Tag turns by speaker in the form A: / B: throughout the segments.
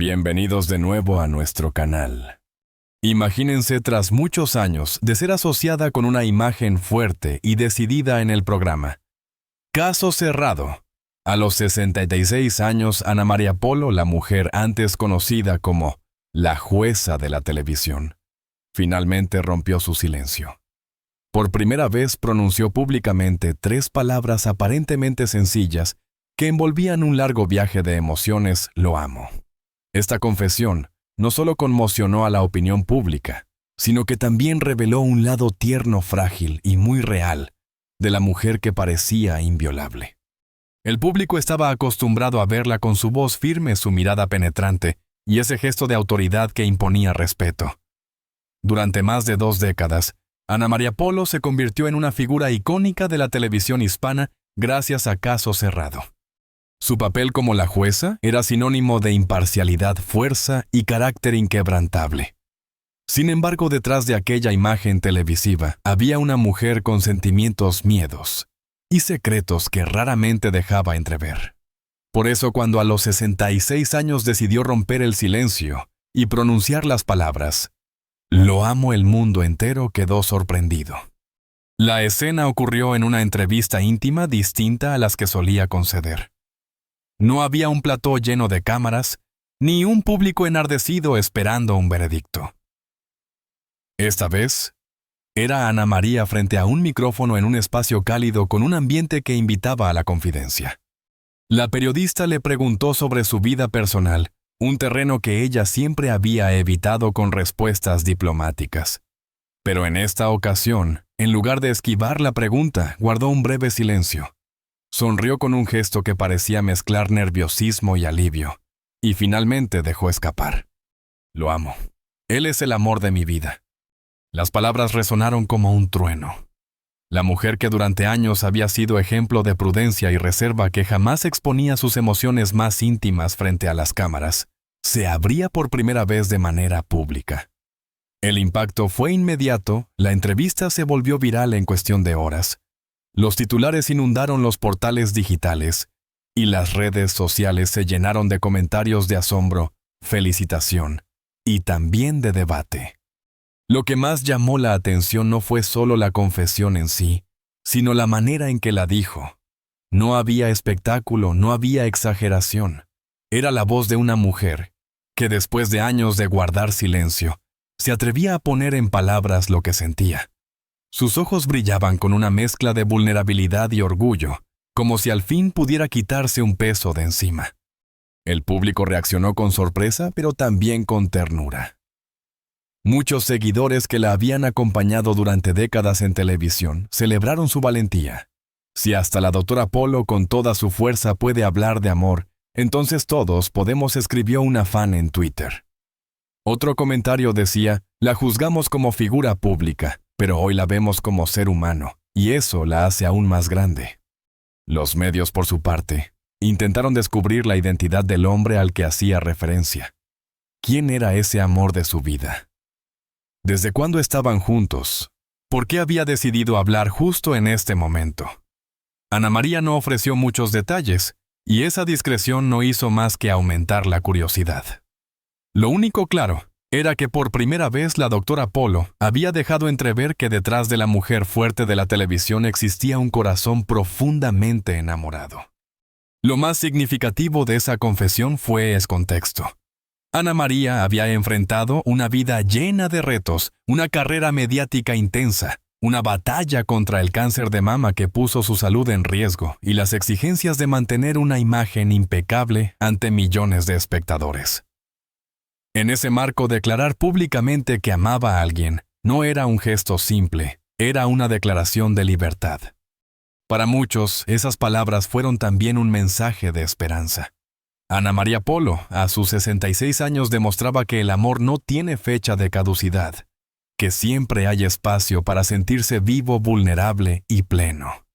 A: Bienvenidos de nuevo a nuestro canal. Imagínense tras muchos años de ser asociada con una imagen fuerte y decidida en el programa. Caso cerrado. A los 66 años, Ana María Polo, la mujer antes conocida como la jueza de la televisión, finalmente rompió su silencio. Por primera vez pronunció públicamente 3 palabras aparentemente sencillas que envolvían un largo viaje de emociones: lo amo. Esta confesión no solo conmocionó a la opinión pública, sino que también reveló un lado tierno, frágil y muy real de la mujer que parecía inviolable. El público estaba acostumbrado a verla con su voz firme, su mirada penetrante y ese gesto de autoridad que imponía respeto. Durante más de 2 décadas, Ana María Polo se convirtió en una figura icónica de la televisión hispana gracias a Caso Cerrado. Su papel como la jueza era sinónimo de imparcialidad, fuerza y carácter inquebrantable. Sin embargo, detrás de aquella imagen televisiva había una mujer con sentimientos, miedos y secretos que raramente dejaba entrever. Por eso, cuando a los 66 años decidió romper el silencio y pronunciar las palabras "Lo amo", el mundo entero quedó sorprendido. La escena ocurrió en una entrevista íntima distinta a las que solía conceder. No había un plató lleno de cámaras, ni un público enardecido esperando un veredicto. Esta vez, era Ana María frente a un micrófono en un espacio cálido con un ambiente que invitaba a la confidencia. La periodista le preguntó sobre su vida personal, un terreno que ella siempre había evitado con respuestas diplomáticas. Pero en esta ocasión, en lugar de esquivar la pregunta, guardó un breve silencio. Sonrió con un gesto que parecía mezclar nerviosismo y alivio, y finalmente dejó escapar: "Lo amo. Él es el amor de mi vida". Las palabras resonaron como un trueno. La mujer que durante años había sido ejemplo de prudencia y reserva, que jamás exponía sus emociones más íntimas frente a las cámaras, se abría por primera vez de manera pública. El impacto fue inmediato, la entrevista se volvió viral en cuestión de horas. Los titulares inundaron los portales digitales y las redes sociales se llenaron de comentarios de asombro, felicitación y también de debate. Lo que más llamó la atención no fue solo la confesión en sí, sino la manera en que la dijo. No había espectáculo, no había exageración. Era la voz de una mujer que, después de años de guardar silencio, se atrevía a poner en palabras lo que sentía. Sus ojos brillaban con una mezcla de vulnerabilidad y orgullo, como si al fin pudiera quitarse un peso de encima. El público reaccionó con sorpresa, pero también con ternura. Muchos seguidores que la habían acompañado durante décadas en televisión celebraron su valentía. Si hasta la doctora Polo con toda su fuerza puede hablar de amor, entonces todos podemos, escribió una fan en Twitter. Otro comentario decía: "La juzgamos como figura pública, pero hoy la vemos como ser humano, y eso la hace aún más grande". Los medios, por su parte, intentaron descubrir la identidad del hombre al que hacía referencia. ¿Quién era ese amor de su vida? ¿Desde cuándo estaban juntos? ¿Por qué había decidido hablar justo en este momento? Ana María no ofreció muchos detalles, y esa discreción no hizo más que aumentar la curiosidad. Lo único claro era que por primera vez la doctora Polo había dejado entrever que detrás de la mujer fuerte de la televisión existía un corazón profundamente enamorado. Lo más significativo de esa confesión fue ese contexto. Ana María había enfrentado una vida llena de retos, una carrera mediática intensa, una batalla contra el cáncer de mama que puso su salud en riesgo y las exigencias de mantener una imagen impecable ante millones de espectadores. En ese marco, declarar públicamente que amaba a alguien no era un gesto simple, era una declaración de libertad. Para muchos, esas palabras fueron también un mensaje de esperanza. Ana María Polo, a sus 66 años, demostraba que el amor no tiene fecha de caducidad, que siempre hay espacio para sentirse vivo, vulnerable y pleno.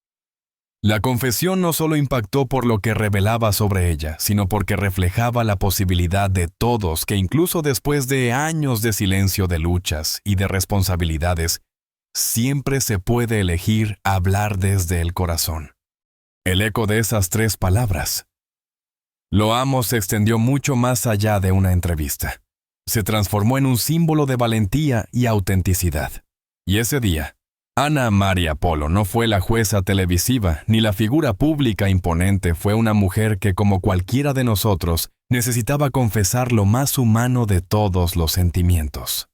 A: La confesión no solo impactó por lo que revelaba sobre ella, sino porque reflejaba la posibilidad de todos que, incluso después de años de silencio, de luchas y de responsabilidades, siempre se puede elegir hablar desde el corazón. El eco de esas 3 palabras: Lo amo se extendió mucho más allá de una entrevista. Se transformó en un símbolo de valentía y autenticidad. Y ese día, Ana María Polo no fue la jueza televisiva ni la figura pública imponente, fue una mujer que, como cualquiera de nosotros, necesitaba confesar lo más humano de todos los sentimientos.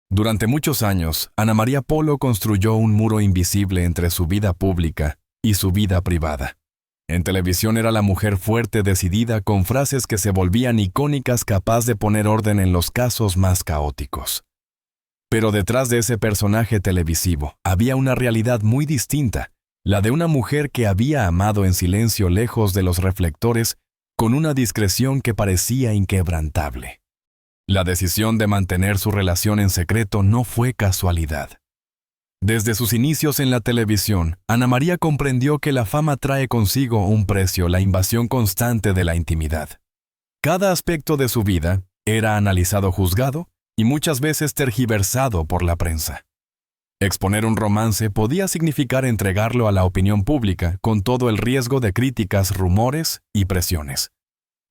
A: Durante muchos años, Ana María Polo construyó un muro invisible entre su vida pública y su vida privada. En televisión era la mujer fuerte, decidida, con frases que se volvían icónicas, capaz de poner orden en los casos más caóticos. Pero detrás de ese personaje televisivo había una realidad muy distinta, la de una mujer que había amado en silencio lejos de los reflectores, con una discreción que parecía inquebrantable. La decisión de mantener su relación en secreto no fue casualidad. Desde sus inicios en la televisión, Ana María comprendió que la fama trae consigo un precio, la invasión constante de la intimidad. Cada aspecto de su vida era analizado, juzgado y muchas veces tergiversado por la prensa. Exponer un romance podía significar entregarlo a la opinión pública con todo el riesgo de críticas, rumores y presiones.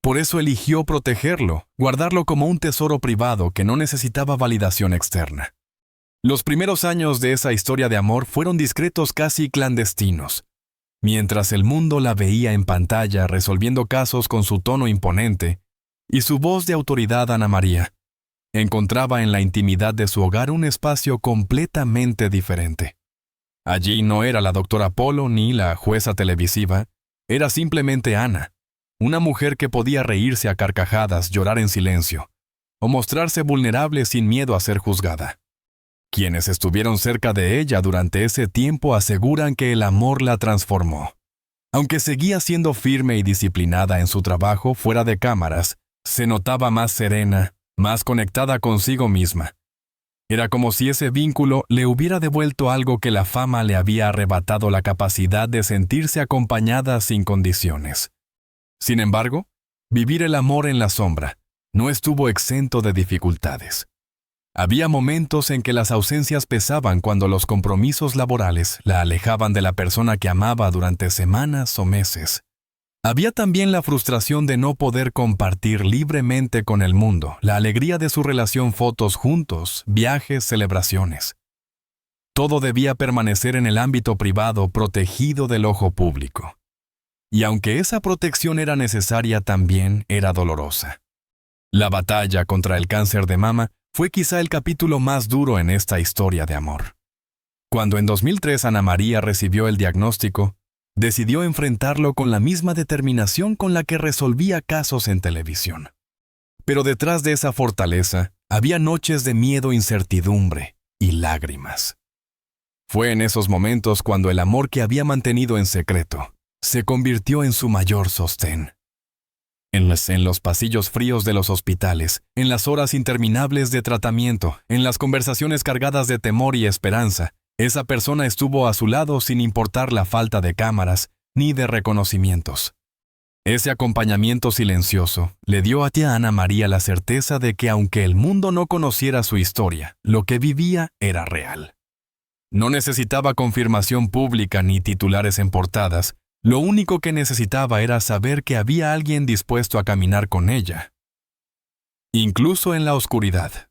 A: Por eso eligió protegerlo, guardarlo como un tesoro privado que no necesitaba validación externa. Los primeros años de esa historia de amor fueron discretos, casi clandestinos. Mientras el mundo la veía en pantalla resolviendo casos con su tono imponente y su voz de autoridad, Ana María encontraba en la intimidad de su hogar un espacio completamente diferente. Allí no era la doctora Polo ni la jueza televisiva, era simplemente Ana, una mujer que podía reírse a carcajadas, llorar en silencio, o mostrarse vulnerable sin miedo a ser juzgada. Quienes estuvieron cerca de ella durante ese tiempo aseguran que el amor la transformó. Aunque seguía siendo firme y disciplinada en su trabajo fuera de cámaras, se notaba más serena, más conectada consigo misma. Era como si ese vínculo le hubiera devuelto algo que la fama le había arrebatado: la capacidad de sentirse acompañada sin condiciones. Sin embargo, vivir el amor en la sombra no estuvo exento de dificultades. Había momentos en que las ausencias pesaban, cuando los compromisos laborales la alejaban de la persona que amaba durante semanas o meses. Había también la frustración de no poder compartir libremente con el mundo la alegría de su relación, fotos juntos, viajes, celebraciones. Todo debía permanecer en el ámbito privado, protegido del ojo público. Y aunque esa protección era necesaria, también era dolorosa. La batalla contra el cáncer de mama fue quizá el capítulo más duro en esta historia de amor. Cuando en 2003 Ana María recibió el diagnóstico, decidió enfrentarlo con la misma determinación con la que resolvía casos en televisión. Pero detrás de esa fortaleza había noches de miedo, incertidumbre y lágrimas. Fue en esos momentos cuando el amor que había mantenido en secreto se convirtió en su mayor sostén. En los pasillos fríos de los hospitales, en las horas interminables de tratamiento, en las conversaciones cargadas de temor y esperanza, esa persona estuvo a su lado sin importar la falta de cámaras ni de reconocimientos. Ese acompañamiento silencioso le dio a Ana María la certeza de que, aunque el mundo no conociera su historia, lo que vivía era real. No necesitaba confirmación pública ni titulares en portadas. Lo único que necesitaba era saber que había alguien dispuesto a caminar con ella, incluso en la oscuridad.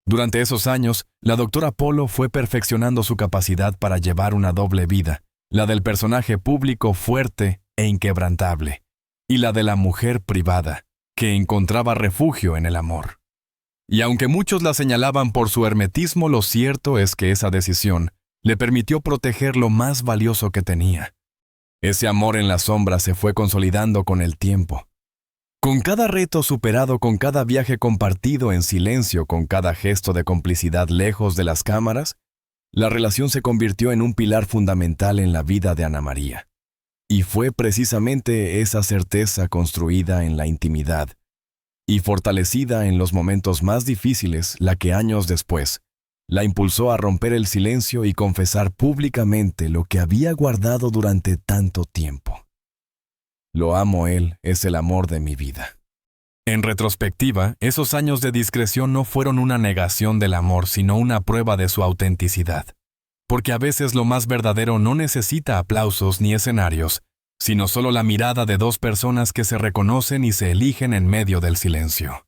A: Durante esos años, la doctora Polo fue perfeccionando su capacidad para llevar una doble vida: la del personaje público fuerte e inquebrantable, y la de la mujer privada, que encontraba refugio en el amor. Y aunque muchos la señalaban por su hermetismo, lo cierto es que esa decisión le permitió proteger lo más valioso que tenía. Ese amor en la sombra se fue consolidando con el tiempo. Con cada reto superado, con cada viaje compartido en silencio, con cada gesto de complicidad lejos de las cámaras, la relación se convirtió en un pilar fundamental en la vida de Ana María. Y fue precisamente esa certeza, construida en la intimidad y fortalecida en los momentos más difíciles, la que años después la impulsó a romper el silencio y confesar públicamente lo que había guardado durante tanto tiempo. Lo amo, él es el amor de mi vida. En retrospectiva, esos años de discreción no fueron una negación del amor, sino una prueba de su autenticidad. Porque a veces lo más verdadero no necesita aplausos ni escenarios, sino solo la mirada de dos personas que se reconocen y se eligen en medio del silencio.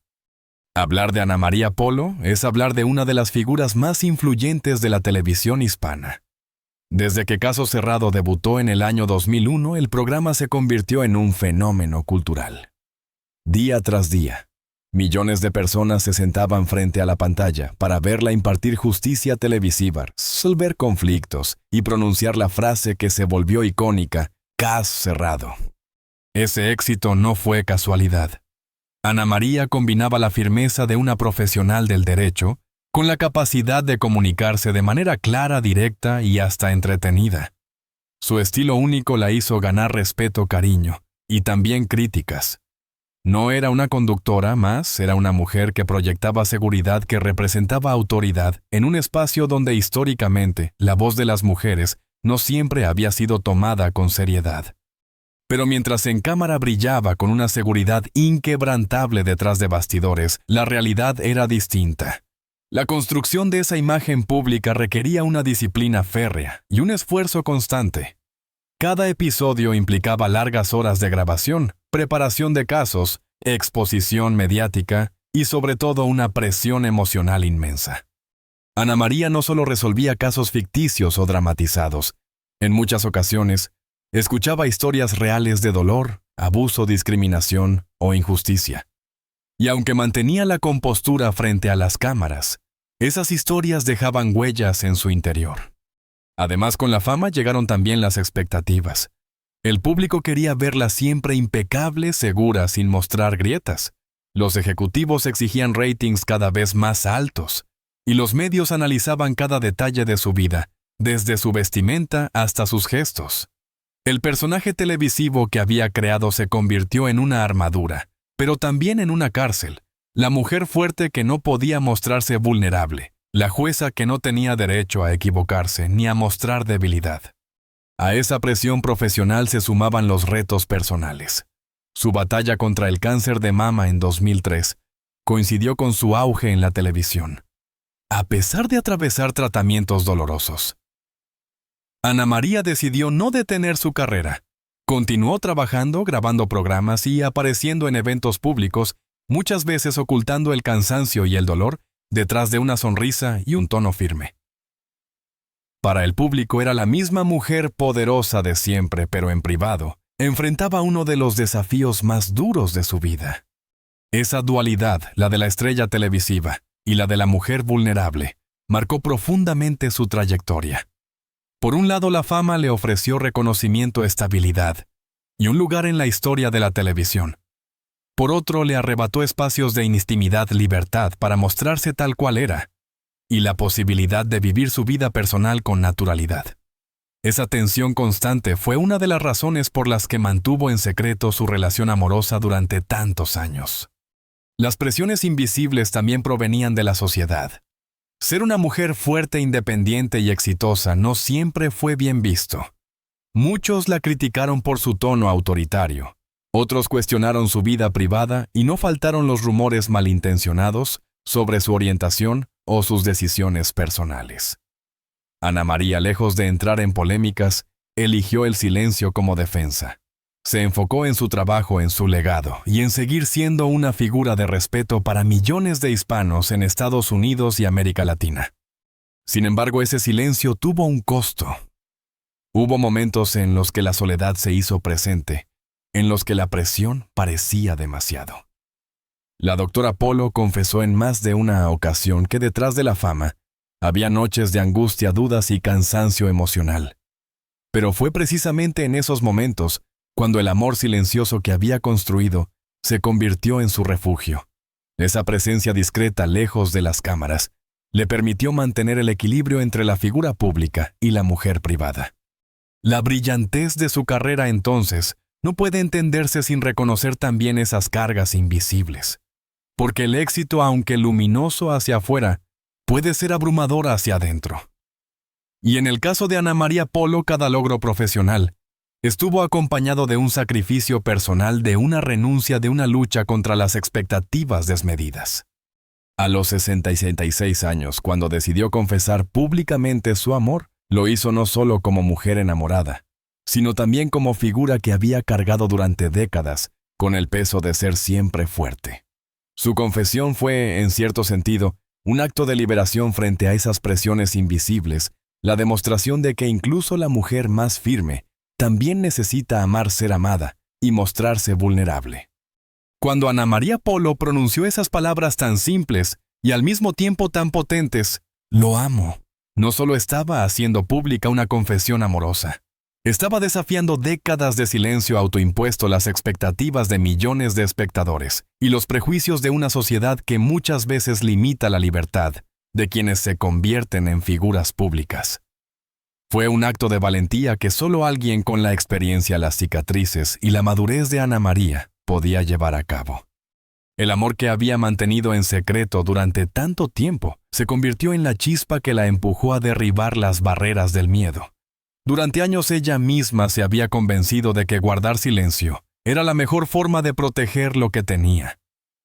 A: Hablar de Ana María Polo es hablar de una de las figuras más influyentes de la televisión hispana. Desde que Caso Cerrado debutó en el año 2001, el programa se convirtió en un fenómeno cultural. Día tras día, millones de personas se sentaban frente a la pantalla para verla impartir justicia televisiva, resolver conflictos y pronunciar la frase que se volvió icónica, Caso Cerrado. Ese éxito no fue casualidad. Ana María combinaba la firmeza de una profesional del derecho con la capacidad de comunicarse de manera clara, directa y hasta entretenida. Su estilo único la hizo ganar respeto, cariño y también críticas. No era una conductora más, era una mujer que proyectaba seguridad, que representaba autoridad en un espacio donde históricamente la voz de las mujeres no siempre había sido tomada con seriedad. Pero mientras en cámara brillaba con una seguridad inquebrantable detrás de bastidores, la realidad era distinta. La construcción de esa imagen pública requería una disciplina férrea y un esfuerzo constante. Cada episodio implicaba largas horas de grabación, preparación de casos, exposición mediática y sobre todo una presión emocional inmensa. Ana María no solo resolvía casos ficticios o dramatizados. En muchas ocasiones, escuchaba historias reales de dolor, abuso, discriminación o injusticia. Y aunque mantenía la compostura frente a las cámaras, esas historias dejaban huellas en su interior. Además, con la fama llegaron también las expectativas. El público quería verla siempre impecable, segura, sin mostrar grietas. Los ejecutivos exigían ratings cada vez más altos, y los medios analizaban cada detalle de su vida, desde su vestimenta hasta sus gestos. El personaje televisivo que había creado se convirtió en una armadura, pero también en una cárcel. La mujer fuerte que no podía mostrarse vulnerable, la jueza que no tenía derecho a equivocarse ni a mostrar debilidad. A esa presión profesional se sumaban los retos personales. Su batalla contra el cáncer de mama en 2003 coincidió con su auge en la televisión, a pesar de atravesar tratamientos dolorosos. Ana María decidió no detener su carrera. Continuó trabajando, grabando programas y apareciendo en eventos públicos, muchas veces ocultando el cansancio y el dolor detrás de una sonrisa y un tono firme. Para el público era la misma mujer poderosa de siempre, pero en privado, enfrentaba uno de los desafíos más duros de su vida. Esa dualidad, la de la estrella televisiva y la de la mujer vulnerable, marcó profundamente su trayectoria. Por un lado, la fama le ofreció reconocimiento, estabilidad y un lugar en la historia de la televisión. Por otro, le arrebató espacios de intimidad, libertad para mostrarse tal cual era, y la posibilidad de vivir su vida personal con naturalidad. Esa tensión constante fue una de las razones por las que mantuvo en secreto su relación amorosa durante tantos años. Las presiones invisibles también provenían de la sociedad. Ser una mujer fuerte, independiente y exitosa no siempre fue bien visto. Muchos la criticaron por su tono autoritario. Otros cuestionaron su vida privada y no faltaron los rumores malintencionados sobre su orientación o sus decisiones personales. Ana María, lejos de entrar en polémicas, eligió el silencio como defensa. Se enfocó en su trabajo, en su legado y en seguir siendo una figura de respeto para millones de hispanos en Estados Unidos y América Latina. Sin embargo, ese silencio tuvo un costo. Hubo momentos en los que la soledad se hizo presente, en los que la presión parecía demasiado. La doctora Polo confesó en más de una ocasión que detrás de la fama había noches de angustia, dudas y cansancio emocional. Pero fue precisamente en esos momentos cuando el amor silencioso que había construido se convirtió en su refugio. Esa presencia discreta lejos de las cámaras le permitió mantener el equilibrio entre la figura pública y la mujer privada. La brillantez de su carrera entonces no puede entenderse sin reconocer también esas cargas invisibles. Porque el éxito, aunque luminoso hacia afuera, puede ser abrumador hacia adentro. Y en el caso de Ana María Polo, cada logro profesional estuvo acompañado de un sacrificio personal, de una renuncia, de una lucha contra las expectativas desmedidas. A los 66 años, cuando decidió confesar públicamente su amor, lo hizo no solo como mujer enamorada, sino también como figura que había cargado durante décadas con el peso de ser siempre fuerte. Su confesión fue, en cierto sentido, un acto de liberación frente a esas presiones invisibles, la demostración de que incluso la mujer más firme también necesita amar ser amada y mostrarse vulnerable. Cuando Ana María Polo pronunció esas palabras tan simples y al mismo tiempo tan potentes, lo amo, no solo estaba haciendo pública una confesión amorosa, estaba desafiando décadas de silencio autoimpuesto, las expectativas de millones de espectadores y los prejuicios de una sociedad que muchas veces limita la libertad de quienes se convierten en figuras públicas. Fue un acto de valentía que solo alguien con la experiencia, las cicatrices y la madurez de Ana María podía llevar a cabo. El amor que había mantenido en secreto durante tanto tiempo se convirtió en la chispa que la empujó a derribar las barreras del miedo. Durante años ella misma se había convencido de que guardar silencio era la mejor forma de proteger lo que tenía.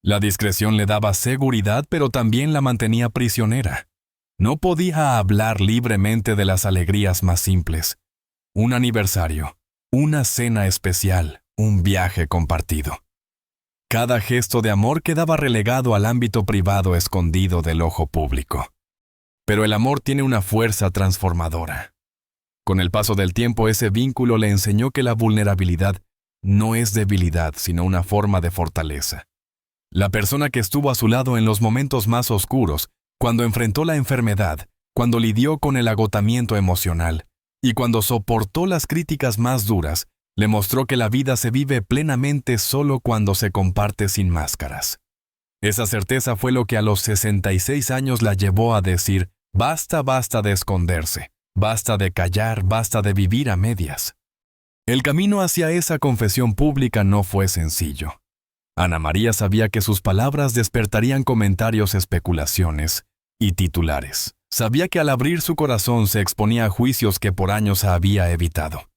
A: La discreción le daba seguridad, pero también la mantenía prisionera. No podía hablar libremente de las alegrías más simples. Un aniversario, una cena especial, un viaje compartido. Cada gesto de amor quedaba relegado al ámbito privado escondido del ojo público. Pero el amor tiene una fuerza transformadora. Con el paso del tiempo, ese vínculo le enseñó que la vulnerabilidad no es debilidad, sino una forma de fortaleza. La persona que estuvo a su lado en los momentos más oscuros, cuando enfrentó la enfermedad, cuando lidió con el agotamiento emocional y cuando soportó las críticas más duras, le mostró que la vida se vive plenamente solo cuando se comparte sin máscaras. Esa certeza fue lo que a los 66 años la llevó a decir: basta, basta de esconderse, basta de callar, basta de vivir a medias. El camino hacia esa confesión pública no fue sencillo. Ana María sabía que sus palabras despertarían comentarios, especulaciones y titulares. Sabía que al abrir su corazón se exponía a juicios que por años había evitado.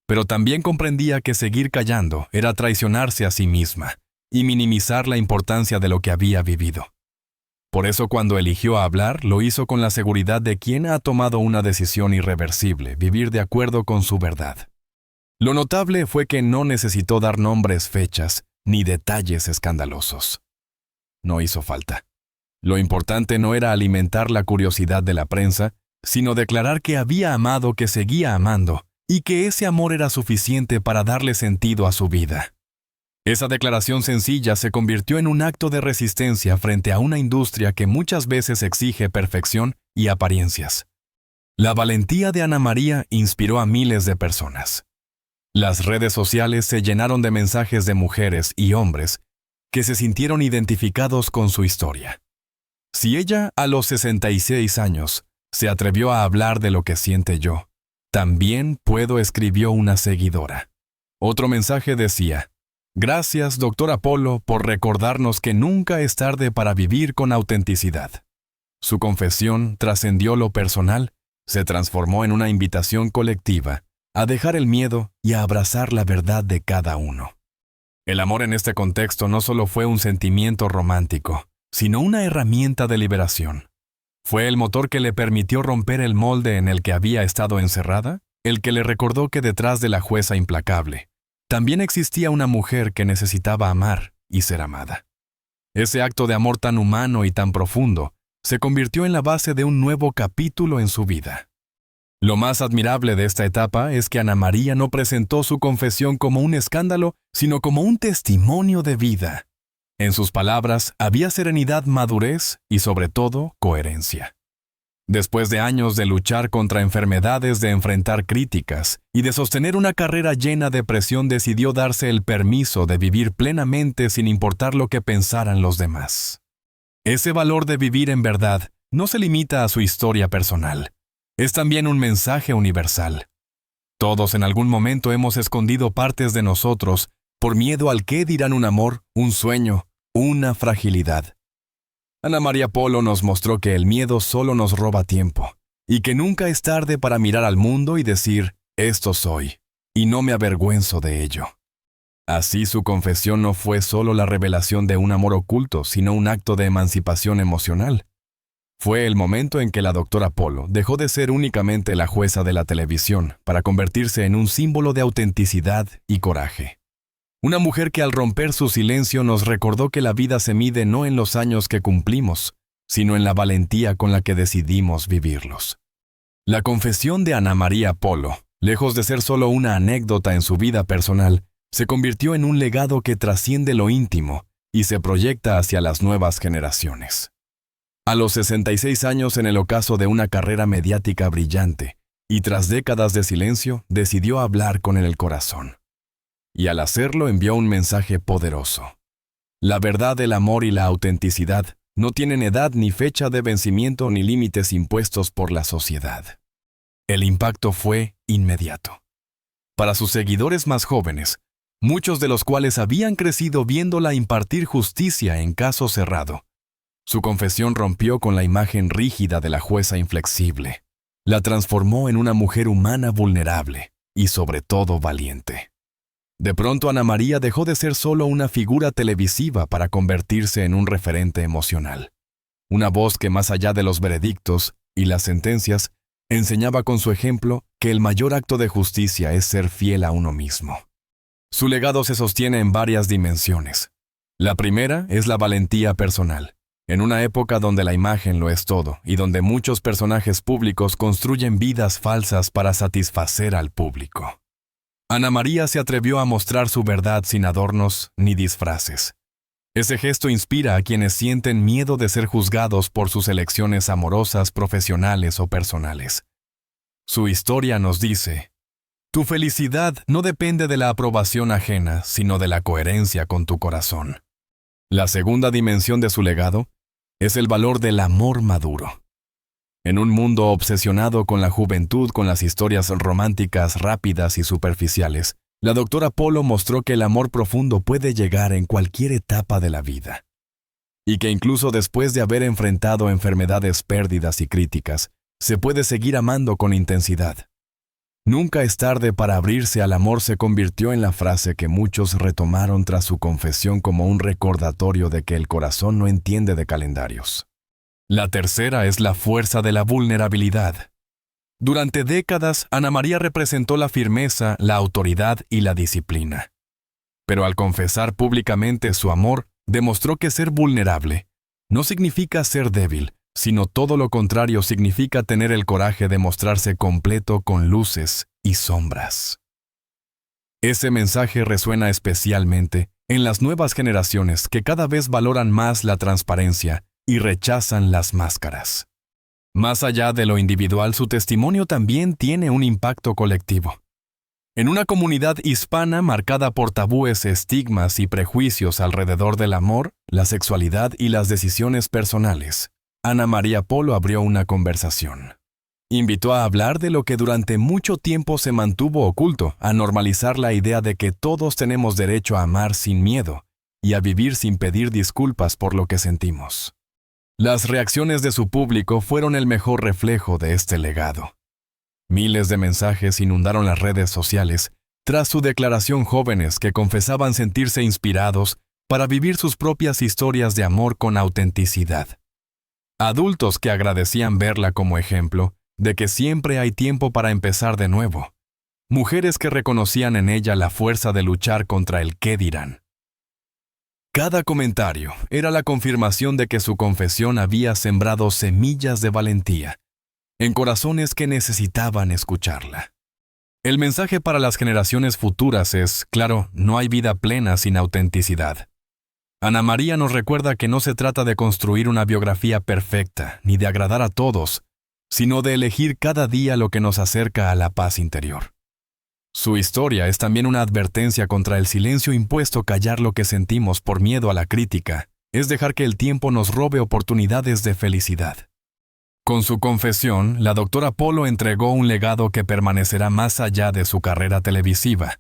A: Pero también comprendía que seguir callando era traicionarse a sí misma y minimizar la importancia de lo que había vivido. Por eso, cuando eligió hablar, lo hizo con la seguridad de quien ha tomado una decisión irreversible: vivir de acuerdo con su verdad. Lo notable fue que no necesitó dar nombres, fechas, ni detalles escandalosos. No hizo falta. Lo importante no era alimentar la curiosidad de la prensa, sino declarar que había amado, que seguía amando, y que ese amor era suficiente para darle sentido a su vida. Esa declaración sencilla se convirtió en un acto de resistencia frente a una industria que muchas veces exige perfección y apariencias. La valentía de Ana María inspiró a miles de personas. Las redes sociales se llenaron de mensajes de mujeres y hombres que se sintieron identificados con su historia. Si ella, a los 66 años, se atrevió a hablar de lo que siente yo, también puedo, escribió una seguidora. Otro mensaje decía: gracias, doctora Polo, por recordarnos que nunca es tarde para vivir con autenticidad. Su confesión trascendió lo personal, se transformó en una invitación colectiva a dejar el miedo y a abrazar la verdad de cada uno. El amor en este contexto no solo fue un sentimiento romántico, sino una herramienta de liberación. Fue el motor que le permitió romper el molde en el que había estado encerrada, el que le recordó que detrás de la jueza implacable también existía una mujer que necesitaba amar y ser amada. Ese acto de amor tan humano y tan profundo se convirtió en la base de un nuevo capítulo en su vida. Lo más admirable de esta etapa es que Ana María no presentó su confesión como un escándalo, sino como un testimonio de vida. En sus palabras había serenidad, madurez y, sobre todo, coherencia. Después de años de luchar contra enfermedades, de enfrentar críticas y de sostener una carrera llena de presión, decidió darse el permiso de vivir plenamente sin importar lo que pensaran los demás. Ese valor de vivir en verdad no se limita a su historia personal. Es también un mensaje universal. Todos en algún momento hemos escondido partes de nosotros por miedo al qué dirán, un amor, un sueño, una fragilidad. Ana María Polo nos mostró que el miedo solo nos roba tiempo y que nunca es tarde para mirar al mundo y decir: esto soy, y no me avergüenzo de ello. Así, su confesión no fue solo la revelación de un amor oculto, sino un acto de emancipación emocional. Fue el momento en que la doctora Polo dejó de ser únicamente la jueza de la televisión para convertirse en un símbolo de autenticidad y coraje. Una mujer que al romper su silencio nos recordó que la vida se mide no en los años que cumplimos, sino en la valentía con la que decidimos vivirlos. La confesión de Ana María Polo, lejos de ser solo una anécdota en su vida personal, se convirtió en un legado que trasciende lo íntimo y se proyecta hacia las nuevas generaciones. A los 66 años, en el ocaso de una carrera mediática brillante, y tras décadas de silencio, decidió hablar con el corazón. Y al hacerlo envió un mensaje poderoso. La verdad, el amor y la autenticidad no tienen edad ni fecha de vencimiento ni límites impuestos por la sociedad. El impacto fue inmediato. Para sus seguidores más jóvenes, muchos de los cuales habían crecido viéndola impartir justicia en caso cerrado, su confesión rompió con la imagen rígida de la jueza inflexible. La transformó en una mujer humana vulnerable y sobre todo valiente. De pronto Ana María dejó de ser solo una figura televisiva para convertirse en un referente emocional. Una voz que, más allá de los veredictos y las sentencias, enseñaba con su ejemplo que el mayor acto de justicia es ser fiel a uno mismo. Su legado se sostiene en varias dimensiones. La primera es la valentía personal. En una época donde la imagen lo es todo y donde muchos personajes públicos construyen vidas falsas para satisfacer al público, Ana María se atrevió a mostrar su verdad sin adornos ni disfraces. Ese gesto inspira a quienes sienten miedo de ser juzgados por sus elecciones amorosas, profesionales o personales. Su historia nos dice: tu felicidad no depende de la aprobación ajena, sino de la coherencia con tu corazón. La segunda dimensión de su legado es el valor del amor maduro. En un mundo obsesionado con la juventud, con las historias románticas rápidas y superficiales, la doctora Polo mostró que el amor profundo puede llegar en cualquier etapa de la vida. Y que incluso después de haber enfrentado enfermedades, pérdidas y críticas, se puede seguir amando con intensidad. Nunca es tarde para abrirse al amor se convirtió en la frase que muchos retomaron tras su confesión como un recordatorio de que el corazón no entiende de calendarios. La tercera es la fuerza de la vulnerabilidad. Durante décadas, Ana María representó la firmeza, la autoridad y la disciplina. Pero al confesar públicamente su amor, demostró que ser vulnerable no significa ser débil, sino todo lo contrario, significa tener el coraje de mostrarse completo con luces y sombras. Ese mensaje resuena especialmente en las nuevas generaciones que cada vez valoran más la transparencia y rechazan las máscaras. Más allá de lo individual, su testimonio también tiene un impacto colectivo. En una comunidad hispana marcada por tabúes, estigmas y prejuicios alrededor del amor, la sexualidad y las decisiones personales, Ana María Polo abrió una conversación. Invitó a hablar de lo que durante mucho tiempo se mantuvo oculto, a normalizar la idea de que todos tenemos derecho a amar sin miedo y a vivir sin pedir disculpas por lo que sentimos. Las reacciones de su público fueron el mejor reflejo de este legado. Miles de mensajes inundaron las redes sociales tras su declaración, jóvenes que confesaban sentirse inspirados para vivir sus propias historias de amor con autenticidad. Adultos que agradecían verla como ejemplo de que siempre hay tiempo para empezar de nuevo. Mujeres que reconocían en ella la fuerza de luchar contra el qué dirán. Cada comentario era la confirmación de que su confesión había sembrado semillas de valentía en corazones que necesitaban escucharla. El mensaje para las generaciones futuras es, claro, no hay vida plena sin autenticidad. Ana María nos recuerda que no se trata de construir una biografía perfecta, ni de agradar a todos, sino de elegir cada día lo que nos acerca a la paz interior. Su historia es también una advertencia contra el silencio impuesto. Callar lo que sentimos por miedo a la crítica es dejar que el tiempo nos robe oportunidades de felicidad. Con su confesión, la doctora Polo entregó un legado que permanecerá más allá de su carrera televisiva.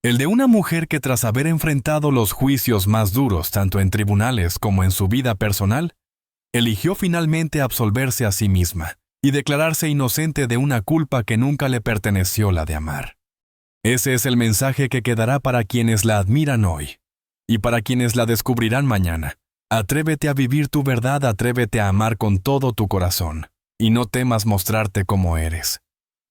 A: El de una mujer que, tras haber enfrentado los juicios más duros tanto en tribunales como en su vida personal, eligió finalmente absolverse a sí misma y declararse inocente de una culpa que nunca le perteneció, la de amar. Ese es el mensaje que quedará para quienes la admiran hoy y para quienes la descubrirán mañana. Atrévete a vivir tu verdad, atrévete a amar con todo tu corazón, y no temas mostrarte como eres.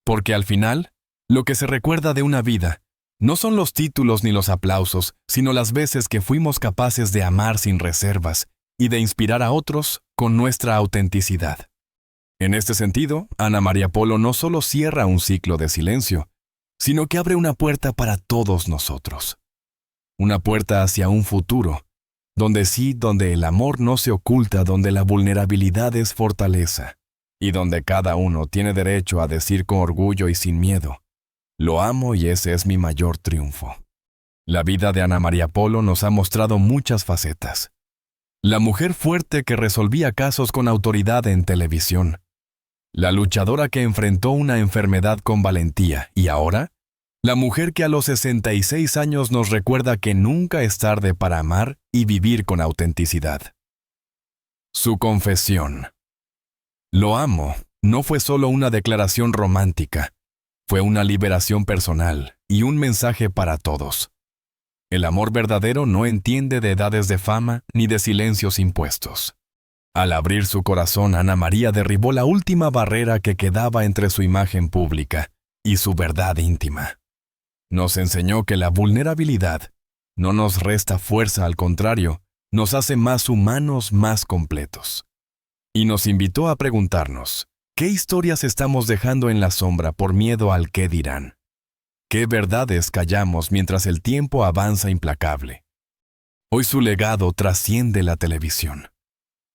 A: Porque al final, lo que se recuerda de una vida no son los títulos ni los aplausos, sino las veces que fuimos capaces de amar sin reservas y de inspirar a otros con nuestra autenticidad. En este sentido, Ana María Polo no solo cierra un ciclo de silencio, sino que abre una puerta para todos nosotros. Una puerta hacia un futuro, donde el amor no se oculta, donde la vulnerabilidad es fortaleza, y donde cada uno tiene derecho a decir con orgullo y sin miedo: lo amo y ese es mi mayor triunfo. La vida de Ana María Polo nos ha mostrado muchas facetas. La mujer fuerte que resolvía casos con autoridad en televisión. La luchadora que enfrentó una enfermedad con valentía. Y ahora, la mujer que a los 66 años nos recuerda que nunca es tarde para amar y vivir con autenticidad. Su confesión. Lo amo no fue solo una declaración romántica, fue una liberación personal y un mensaje para todos. El amor verdadero no entiende de edades de fama ni de silencios impuestos. Al abrir su corazón, Ana María derribó la última barrera que quedaba entre su imagen pública y su verdad íntima. Nos enseñó que la vulnerabilidad no nos resta fuerza, al contrario, nos hace más humanos, más completos. Y nos invitó a preguntarnos: ¿qué historias estamos dejando en la sombra por miedo al qué dirán? ¿Qué verdades callamos mientras el tiempo avanza implacable? Hoy su legado trasciende la televisión.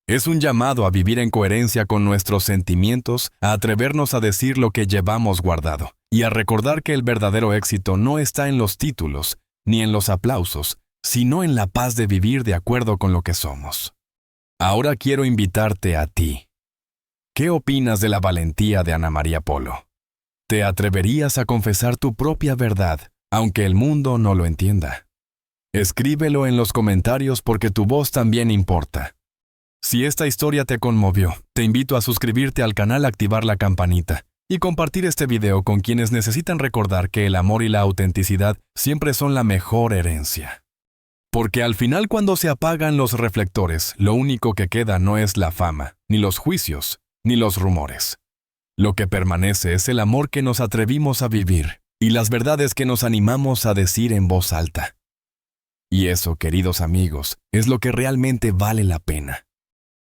A: Es un llamado a vivir en coherencia con nuestros sentimientos, a atrevernos a decir lo que llevamos guardado, y a recordar que el verdadero éxito no está en los títulos, ni en los aplausos, sino en la paz de vivir de acuerdo con lo que somos. Ahora quiero invitarte a ti. ¿Qué opinas de la valentía de Ana María Polo? ¿Te atreverías a confesar tu propia verdad, aunque el mundo no lo entienda? Escríbelo en los comentarios porque tu voz también importa. Si esta historia te conmovió, te invito a suscribirte al canal, activar la campanita y compartir este video con quienes necesitan recordar que el amor y la autenticidad siempre son la mejor herencia. Porque al final, cuando se apagan los reflectores, lo único que queda no es la fama, ni los juicios, ni los rumores. Lo que permanece es el amor que nos atrevimos a vivir y las verdades que nos animamos a decir en voz alta. Y eso, queridos amigos, es lo que realmente vale la pena.